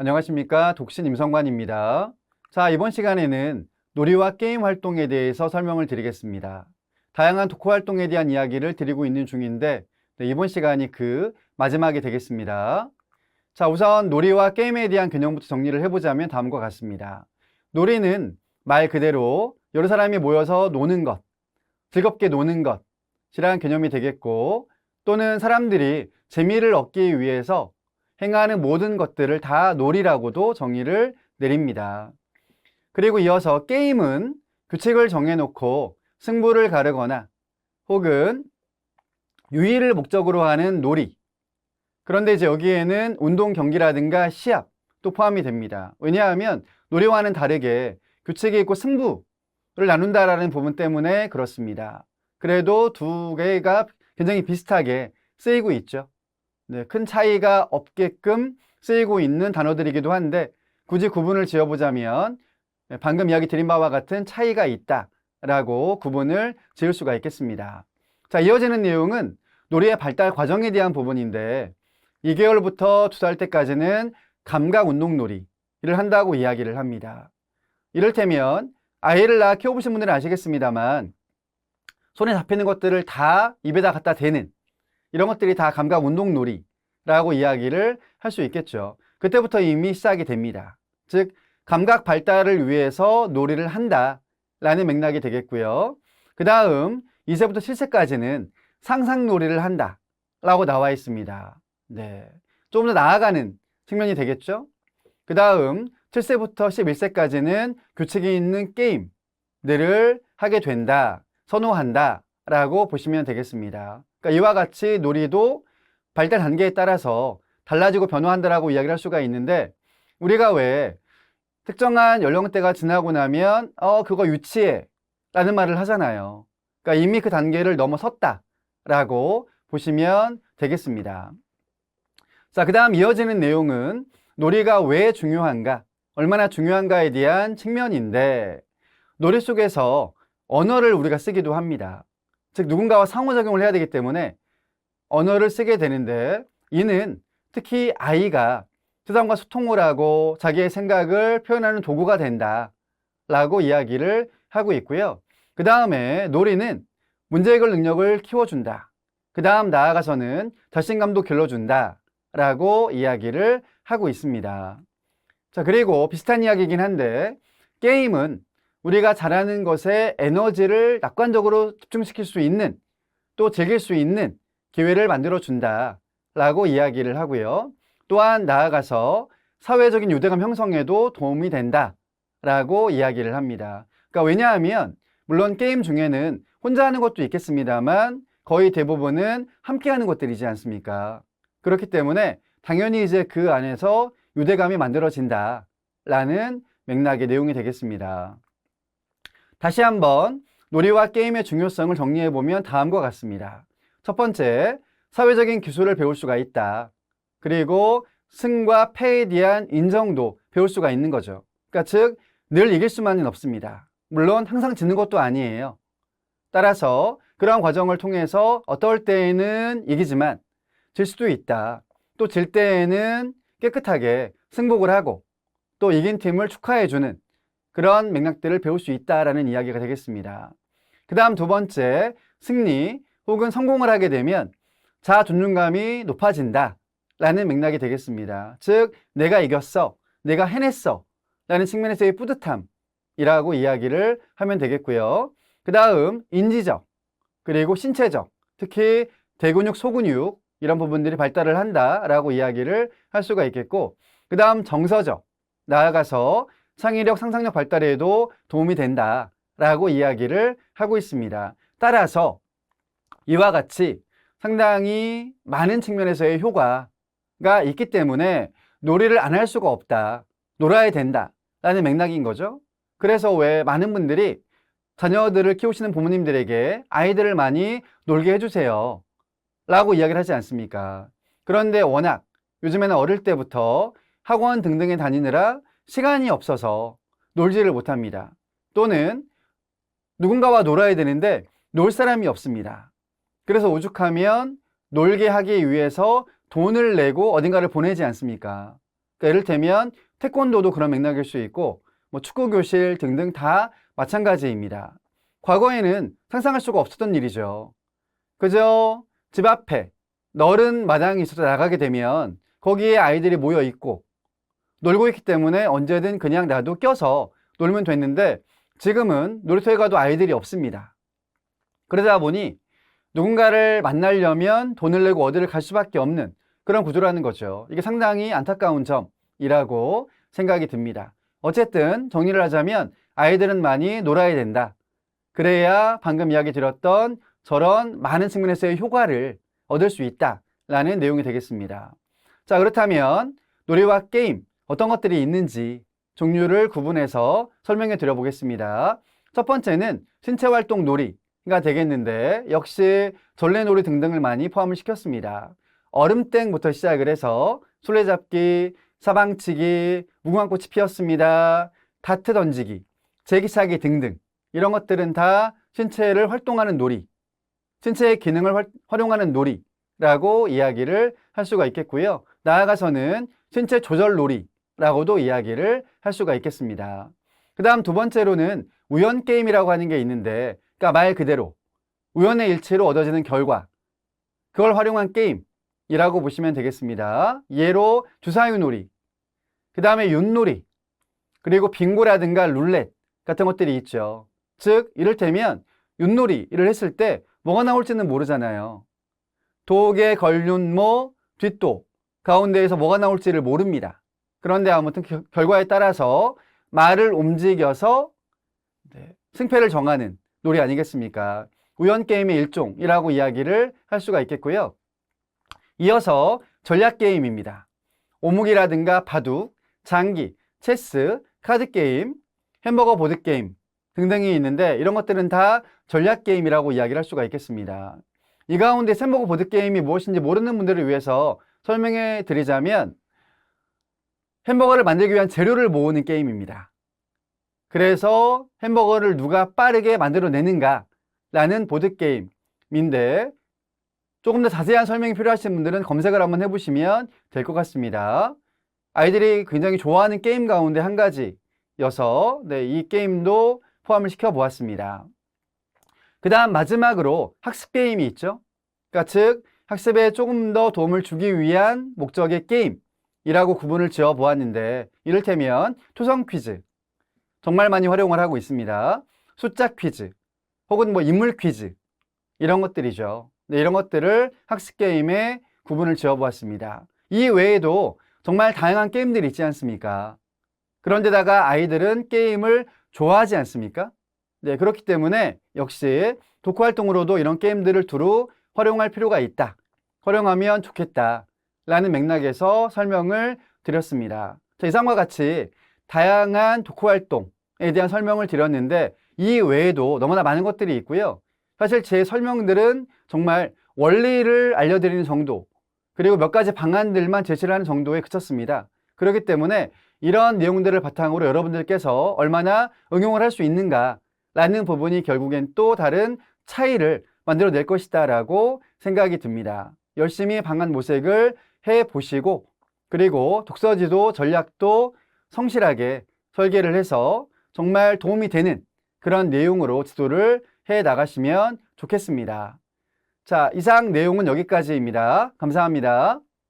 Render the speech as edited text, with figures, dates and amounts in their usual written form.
안녕하십니까. 독신 임성관입니다. 자, 이번 시간에는 놀이와 게임 활동에 대해서 설명을 드리겠습니다. 다양한 독후 활동에 대한 이야기를 드리고 있는 중인데 이번 시간이 그 마지막이 되겠습니다. 자, 우선 놀이와 게임에 대한 개념부터 정리를 해보자면 다음과 같습니다. 놀이는 말 그대로 여러 사람이 모여서 노는 것, 즐겁게 노는 것이라는 개념이 되겠고, 또는 사람들이 재미를 얻기 위해서 행하는 모든 것들을 다 놀이라고도 정의를 내립니다. 그리고 이어서 게임은 규칙을 정해놓고 승부를 가르거나 혹은 유의를 목적으로 하는 놀이. 그런데 이제 여기에는 운동 경기라든가 시합도 포함이 됩니다. 왜냐하면 놀이와는 다르게 규칙이 있고 승부를 나눈다라는 부분 때문에 그렇습니다. 그래도 두 개가 굉장히 비슷하게 쓰이고 있죠. 네, 큰 차이가 없게끔 쓰이고 있는 단어들이기도 한데 굳이 구분을 지어보자면 방금 이야기 드린 바와 같은 차이가 있다라고 구분을 지을 수가 있겠습니다. 자, 이어지는 내용은 놀이의 발달 과정에 대한 부분인데 2개월부터 2살 때까지는 감각 운동 놀이를 한다고 이야기를 합니다. 이를테면 아이를 낳아 키워보신 분들은 아시겠습니다만 손에 잡히는 것들을 다 입에다 갖다 대는 이런 것들이 다 감각 운동 놀이라고 이야기를 할 수 있겠죠. 그때부터 이미 시작이 됩니다. 즉 감각 발달을 위해서 놀이를 한다라는 맥락이 되겠고요. 그 다음 2세부터 7세까지는 상상 놀이를 한다라고 나와 있습니다. 네, 조금 더 나아가는 측면이 되겠죠. 그 다음 7세부터 11세까지는 규칙이 있는 게임들을 하게 된다, 선호한다 라고 보시면 되겠습니다. 그러니까 이와 같이 놀이도 발달 단계에 따라서 달라지고 변화한다라고 이야기를 할 수가 있는데, 우리가 왜 특정한 연령대가 지나고 나면 그거 유치해 라는 말을 하잖아요. 그러니까 이미 그 단계를 넘어섰다 라고 보시면 되겠습니다. 자, 그 다음 이어지는 내용은 놀이가 왜 중요한가, 얼마나 중요한가에 대한 측면인데, 놀이 속에서 언어를 우리가 쓰기도 합니다. 즉 누군가와 상호작용을 해야 되기 때문에 언어를 쓰게 되는데, 이는 특히 아이가 세상과 소통을 하고 자기의 생각을 표현하는 도구가 된다 라고 이야기를 하고 있고요. 그 다음에 놀이는 문제 해결 능력을 키워준다, 그 다음 나아가서는 자신감도 길러준다 라고 이야기를 하고 있습니다. 자, 그리고 비슷한 이야기이긴 한데 게임은 우리가 잘하는 것에 에너지를 낙관적으로 집중시킬 수 있는, 또 즐길 수 있는 기회를 만들어준다 라고 이야기를 하고요. 또한 나아가서 사회적인 유대감 형성에도 도움이 된다 라고 이야기를 합니다. 그러니까 왜냐하면 물론 게임 중에는 혼자 하는 것도 있겠습니다만 거의 대부분은 함께 하는 것들이지 않습니까? 그렇기 때문에 당연히 이제 그 안에서 유대감이 만들어진다 라는 맥락의 내용이 되겠습니다. 다시 한번 놀이와 게임의 중요성을 정리해보면 다음과 같습니다. 첫 번째, 사회적인 기술을 배울 수가 있다. 그리고 승과 패에 대한 인정도 배울 수가 있는 거죠. 그러니까 즉, 늘 이길 수만은 없습니다. 물론 항상 지는 것도 아니에요. 따라서 그러한 과정을 통해서 어떨 때에는 이기지만 질 수도 있다. 또 질 때에는 깨끗하게 승복을 하고 또 이긴 팀을 축하해주는 그런 맥락들을 배울 수 있다라는 이야기가 되겠습니다. 그 다음 두 번째, 승리 혹은 성공을 하게 되면 자아 존중감이 높아진다 라는 맥락이 되겠습니다. 즉 내가 이겼어, 내가 해냈어 라는 측면에서의 뿌듯함이라고 이야기를 하면 되겠고요. 그 다음 인지적 그리고 신체적, 특히 대근육, 소근육 이런 부분들이 발달을 한다라고 이야기를 할 수가 있겠고, 그 다음 정서적, 나아가서 창의력, 상상력 발달에도 도움이 된다라고 이야기를 하고 있습니다. 따라서 이와 같이 상당히 많은 측면에서의 효과가 있기 때문에 놀이를 안 할 수가 없다, 놀아야 된다라는 맥락인 거죠. 그래서 왜 많은 분들이 자녀들을 키우시는 부모님들에게 아이들을 많이 놀게 해주세요 라고 이야기를 하지 않습니까? 그런데 워낙 요즘에는 어릴 때부터 학원 등등에 다니느라 시간이 없어서 놀지를 못합니다. 또는 누군가와 놀아야 되는데 놀 사람이 없습니다. 그래서 오죽하면 놀게 하기 위해서 돈을 내고 어딘가를 보내지 않습니까? 그러니까 이를테면 태권도도 그런 맥락일 수 있고 뭐 축구 교실 등등 다 마찬가지입니다. 과거에는 상상할 수가 없었던 일이죠. 그저 집 앞에 넓은 마당이 있어서 나가게 되면 거기에 아이들이 모여 있고 놀고 있기 때문에 언제든 그냥 나도 껴서 놀면 됐는데 지금은 놀이터에 가도 아이들이 없습니다. 그러다 보니 누군가를 만나려면 돈을 내고 어디를 갈 수밖에 없는 그런 구조라는 거죠. 이게 상당히 안타까운 점이라고 생각이 듭니다. 어쨌든 정리를 하자면 아이들은 많이 놀아야 된다. 그래야 방금 이야기 드렸던 저런 많은 측면에서의 효과를 얻을 수 있다라는 내용이 되겠습니다. 자, 그렇다면 놀이와 게임 어떤 것들이 있는지 종류를 구분해서 설명해 드려 보겠습니다. 첫 번째는 신체활동 놀이가 되겠는데 역시 전래놀이 등등을 많이 포함을 시켰습니다. 얼음땡부터 시작을 해서 술래잡기, 사방치기, 무궁화꽃이 피었습니다, 다트 던지기, 제기차기 등등 이런 것들은 다 신체를 활동하는 놀이, 신체의 기능을 활용하는 놀이라고 이야기를 할 수가 있겠고요. 나아가서는 신체 조절 놀이라고도 이야기를 할 수가 있겠습니다. 그 다음 두 번째로는 우연 게임이라고 하는 게 있는데, 그러니까 말 그대로 우연의 일치로 얻어지는 결과, 그걸 활용한 게임이라고 보시면 되겠습니다. 예로 주사위 놀이, 그 다음에 윷놀이, 그리고 빙고라든가 룰렛 같은 것들이 있죠. 즉 이를테면 윷놀이를 했을 때 뭐가 나올지는 모르잖아요. 독에 걸린 뭐 뒷도 가운데에서 뭐가 나올지를 모릅니다. 그런데 아무튼 결과에 따라서 말을 움직여서 승패를 정하는 놀이 아니겠습니까? 우연게임의 일종이라고 이야기를 할 수가 있겠고요. 이어서 전략게임입니다. 오목이라든가 바둑, 장기, 체스, 카드게임, 햄버거 보드게임 등등이 있는데 이런 것들은 다 전략게임이라고 이야기를 할 수가 있겠습니다. 이 가운데 햄버거 보드게임이 무엇인지 모르는 분들을 위해서 설명해 드리자면 햄버거를 만들기 위한 재료를 모으는 게임입니다. 그래서 햄버거를 누가 빠르게 만들어내는가 라는 보드게임인데 조금 더 자세한 설명이 필요하신 분들은 검색을 한번 해보시면 될 것 같습니다. 아이들이 굉장히 좋아하는 게임 가운데 한 가지여서 이 게임도 포함을 시켜보았습니다. 그 다음 마지막으로 학습 게임이 있죠. 그러니까 즉 학습에 조금 더 도움을 주기 위한 목적의 게임이라고 구분을 지어 보았는데 이를테면 초성 퀴즈 정말 많이 활용을 하고 있습니다. 숫자 퀴즈 혹은 뭐 인물 퀴즈 이런 것들이죠. 이런 것들을 학습 게임에 구분을 지어 보았습니다. 이 외에도 정말 다양한 게임들이 있지 않습니까? 그런데다가 아이들은 게임을 좋아하지 않습니까? 그렇기 때문에 역시 독후 활동으로도 이런 게임들을 두루 활용할 필요가 있다. 활용하면 좋겠다. 라는 맥락에서 설명을 드렸습니다. 이상과 같이 다양한 독후 활동에 대한 설명을 드렸는데 이 외에도 너무나 많은 것들이 있고요. 사실 제 설명들은 정말 원리를 알려드리는 정도, 그리고 몇 가지 방안들만 제시를 하는 정도에 그쳤습니다. 그렇기 때문에 이런 내용들을 바탕으로 여러분들께서 얼마나 응용을 할 수 있는가 라는 부분이 결국엔 또 다른 차이를 만들어낼 것이다 라고 생각이 듭니다. 열심히 방안 모색을 해보시고 그리고 독서지도 전략도 성실하게 설계를 해서 정말 도움이 되는 그런 내용으로 지도를 해 나가시면 좋겠습니다. 자, 이상 내용은 여기까지입니다. 감사합니다.